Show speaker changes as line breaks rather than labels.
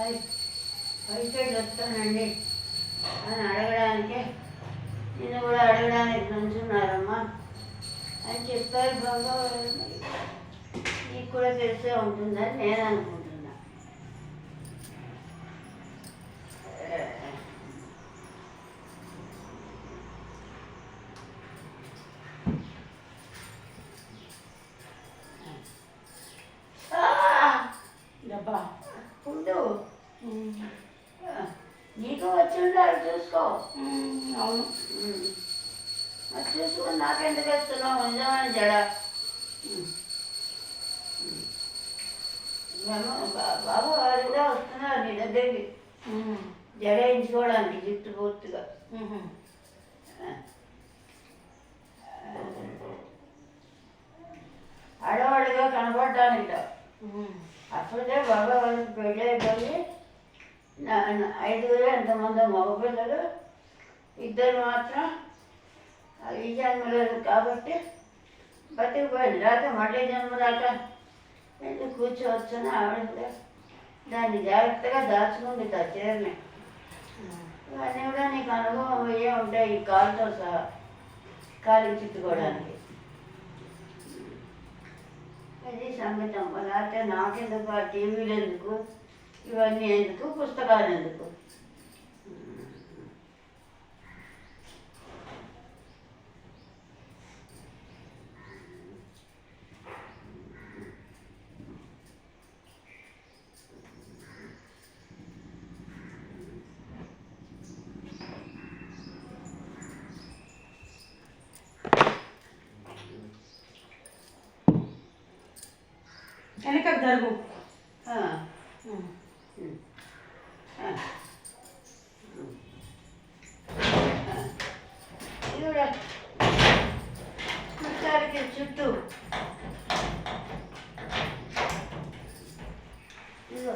అది పైసలు వస్తానండి అని అడగడానికి నిన్ను కూడా అడగడానికి నుంచున్నారమ్మా అని చెప్పారు. బాగా నీకు కూడా తెలిసే ఉంటుందని నేను అనుకుంటున్నా.
డబ్బా
ఉండు, నీకు వచ్చి ఉండాలి, చూసుకో.
అవును,
మరి చూసుకుని నాకెందుకు వస్తున్నావు? నిజమైన జడ బాబు వారు కూడా వస్తున్నారు నీ దగ్గరికి జడ వేయించుకోవడానికి జుట్టు పూర్తిగా. ఆడవాళ్ళుగా కనపడడానికి అప్పుడే బాబా వాళ్ళకి పెళ్ళి అయిపోయి 5 ఎంతమంది మగపిల్లలు, 2 మాత్రం ఈ జన్మలేదు కాబట్టి బతికిపోయింది. లేకపోతే మళ్ళీ జన్మ దాకా ఎందుకు కూర్చోవచ్చని ఆవిడ కూడా దాన్ని జాగ్రత్తగా దాచుకుంది ఆ చీరని. ఇవన్నీ కూడా నీకు అనుభవం అయ్యే ఉంటాయి, ఈ కాలుతో సహా కాలికి చుట్టుకోవడానికి. అది సంగతం. లేకపోతే నాకెందుకు ఆ టీవీలు ఎందుకు, ఇవన్నీ ఎందుకు, పుస్తకాలు ఎందుకు?
వెనక జరుగు.
ఇది కూడా చుట్టానికి చుట్టూ ఇదిగో